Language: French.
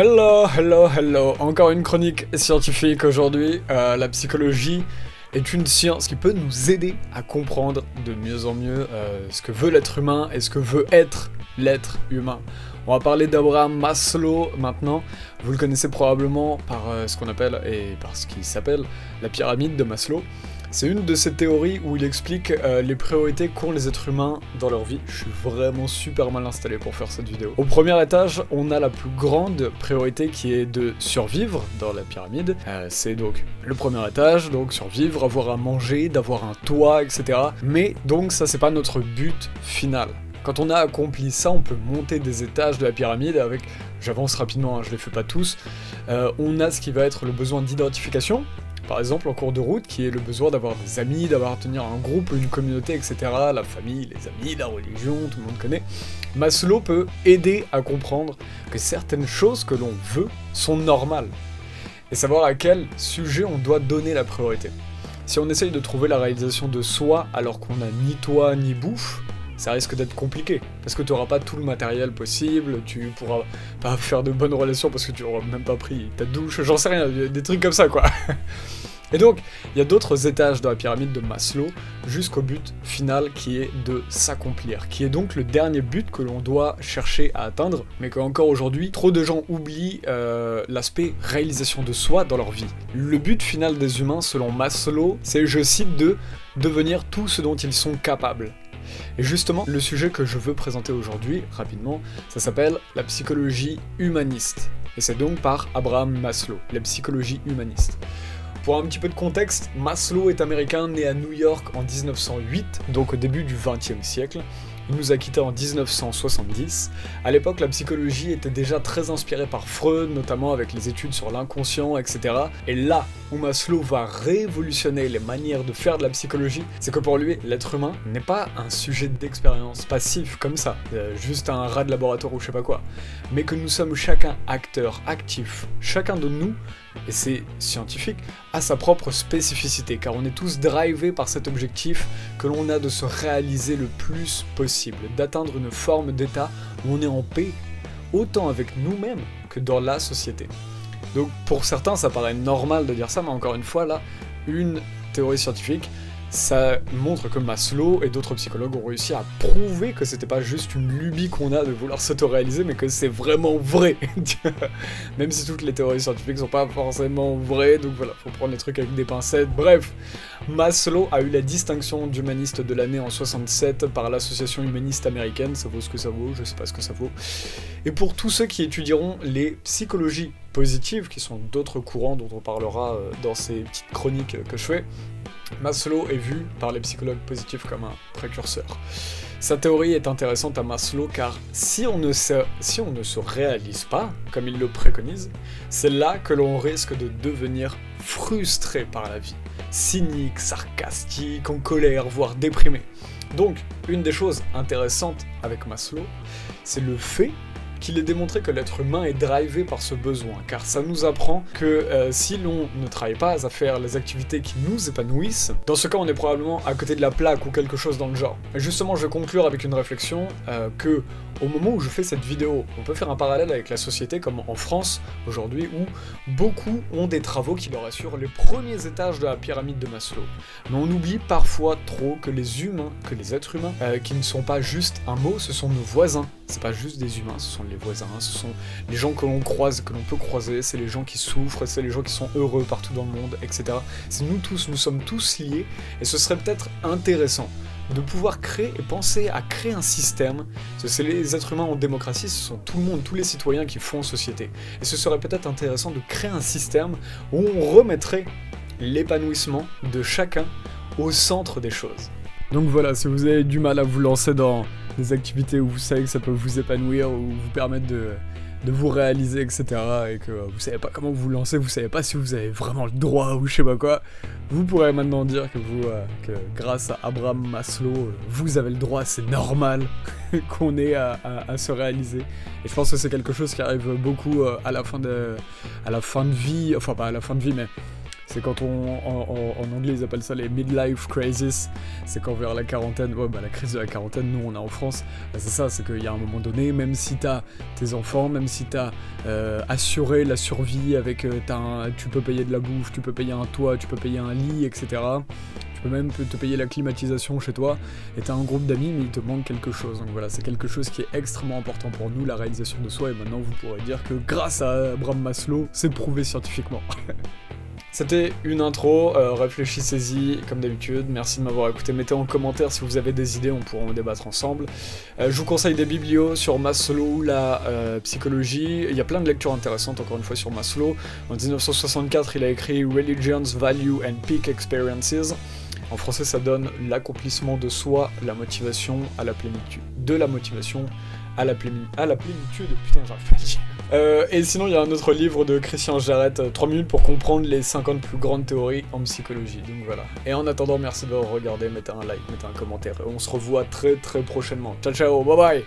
Hello, hello, hello. Encore une chronique scientifique aujourd'hui. La psychologie est une science qui peut nous aider à comprendre de mieux en mieux ce que veut l'être humain et ce que veut être l'être humain. On va parler d'Abraham Maslow maintenant. Vous le connaissez probablement par ce qu'on appelle, et par ce qui s'appelle, la pyramide de Maslow. C'est une de ces théories où il explique les priorités qu'ont les êtres humains dans leur vie. Je suis vraiment super mal installé pour faire cette vidéo. Au premier étage, on a la plus grande priorité qui est de survivre dans la pyramide. C'est donc le premier étage, donc survivre, avoir à manger, d'avoir un toit, etc. Mais donc ça c'est pas notre but final. Quand on a accompli ça, on peut monter des étages de la pyramide avec, j'avance rapidement, hein, je les fais pas tous, on a ce qui va être le besoin d'identification, par exemple en cours de route, qui est le besoin d'avoir des amis, d'appartenir à un groupe, une communauté, etc. La famille, les amis, la religion, tout le monde connaît. Maslow peut aider à comprendre que certaines choses que l'on veut sont normales, et savoir à quel sujet on doit donner la priorité. Si on essaye de trouver la réalisation de soi alors qu'on n'a ni toit ni bouffe, ça risque d'être compliqué, parce que tu n'auras pas tout le matériel possible, tu pourras pas faire de bonnes relations parce que tu n'auras même pas pris ta douche, j'en sais rien, des trucs comme ça quoi. Et donc, il y a d'autres étages dans la pyramide de Maslow, jusqu'au but final qui est de s'accomplir, qui est donc le dernier but que l'on doit chercher à atteindre, mais qu'encore aujourd'hui, trop de gens oublient l'aspect réalisation de soi dans leur vie. Le but final des humains, selon Maslow, c'est, je cite, de devenir tout ce dont ils sont capables. Et justement, le sujet que je veux présenter aujourd'hui, rapidement, ça s'appelle la psychologie humaniste. Et c'est donc par Abraham Maslow, la psychologie humaniste. Pour un petit peu de contexte, Maslow est américain, né à New York en 1908, donc au début du XXe siècle. Il nous a quittés en 1970. À l'époque, la psychologie était déjà très inspirée par Freud, notamment avec les études sur l'inconscient, etc. Et là où Maslow va révolutionner les manières de faire de la psychologie, c'est que pour lui, l'être humain n'est pas un sujet d'expérience passif comme ça, juste un rat de laboratoire ou je sais pas quoi, mais que nous sommes chacun acteur, actif. Chacun de nous, et c'est scientifique, a sa propre spécificité, car on est tous drivés par cet objectif que l'on a de se réaliser le plus possible, d'atteindre une forme d'état où on est en paix, autant avec nous-mêmes que dans la société. Donc pour certains ça paraît normal de dire ça, mais encore une fois là, une théorie scientifique, ça montre que Maslow et d'autres psychologues ont réussi à prouver que c'était pas juste une lubie qu'on a de vouloir s'auto-réaliser, mais que c'est vraiment vrai. Même si toutes les théories scientifiques sont pas forcément vraies, donc voilà, faut prendre les trucs avec des pincettes. Bref, Maslow a eu la distinction d'humaniste de l'année en 67 par l'association humaniste américaine, ça vaut ce que ça vaut, je sais pas ce que ça vaut. Et pour tous ceux qui étudieront les psychologies positives, qui sont d'autres courants dont on parlera dans ces petites chroniques que je fais, Maslow est vu par les psychologues positifs comme un précurseur. Sa théorie est intéressante à Maslow car si on ne se réalise pas, comme il le préconise, c'est là que l'on risque de devenir frustré par la vie, cynique, sarcastique, en colère, voire déprimé. Donc, une des choses intéressantes avec Maslow, c'est le fait qu'il est démontré que l'être humain est drivé par ce besoin, car ça nous apprend que si l'on ne travaille pas à faire les activités qui nous épanouissent, dans ce cas on est probablement à côté de la plaque ou quelque chose dans le genre. Et justement je vais conclure avec une réflexion que au moment où je fais cette vidéo, on peut faire un parallèle avec la société comme en France aujourd'hui où beaucoup ont des travaux qui leur assurent les premiers étages de la pyramide de Maslow. Mais on oublie parfois trop que les humains, que les êtres humains, qui ne sont pas juste un mot, ce sont nos voisins. C'est pas juste des humains, ce sont les voisins, ce sont les gens que l'on croise, que l'on peut croiser, c'est les gens qui souffrent, c'est les gens qui sont heureux partout dans le monde, etc. C'est nous tous, nous sommes tous liés, et ce serait peut-être intéressant de pouvoir créer et penser à créer un système, parce que c'est les êtres humains en démocratie, ce sont tout le monde, tous les citoyens qui font société. Et ce serait peut-être intéressant de créer un système où on remettrait l'épanouissement de chacun au centre des choses. Donc voilà, si vous avez du mal à vous lancer dans des activités où vous savez que ça peut vous épanouir ou vous permettre de vous réaliser, etc. et que vous savez pas comment vous lancer, vous savez pas si vous avez vraiment le droit ou je sais pas quoi, vous pourrez maintenant dire que que grâce à Abraham Maslow, vous avez le droit, c'est normal qu'on ait à se réaliser. Et je pense que c'est quelque chose qui arrive beaucoup à la fin de vie, enfin pas à la fin de vie, mais C'est quand en anglais ils appellent ça les midlife crisis, c'est quand vers la quarantaine, ouais bah la crise de la quarantaine, nous on est en France, bah, c'est ça, c'est qu'il y a un moment donné, même si t'as tes enfants, même si t'as assuré la survie avec, tu peux payer de la bouffe, tu peux payer un toit, tu peux payer un lit, etc. Tu peux même te payer la climatisation chez toi, et t'as un groupe d'amis, mais il te manque quelque chose. Donc voilà, c'est quelque chose qui est extrêmement important pour nous, la réalisation de soi, et maintenant vous pourrez dire que grâce à Abraham Maslow, c'est prouvé scientifiquement. C'était une intro, réfléchissez-y comme d'habitude, merci de m'avoir écouté, mettez en commentaire si vous avez des idées, on pourra en débattre ensemble. Je vous conseille des biblios sur Maslow, la psychologie, il y a plein de lectures intéressantes encore une fois sur Maslow. En 1964 il a écrit Religions, Value and Peak Experiences. En français ça donne l'accomplissement de soi, la motivation à la plénitude. De la motivation à la plénitude, putain j'arrive pas à dire. Et sinon il y a un autre livre de Christian Jarrett, 3 minutes pour comprendre les 50 plus grandes théories en psychologie, donc voilà. Et en attendant, merci de regarder, mettez un like, mettez un commentaire, et on se revoit très très prochainement. Ciao ciao, bye bye.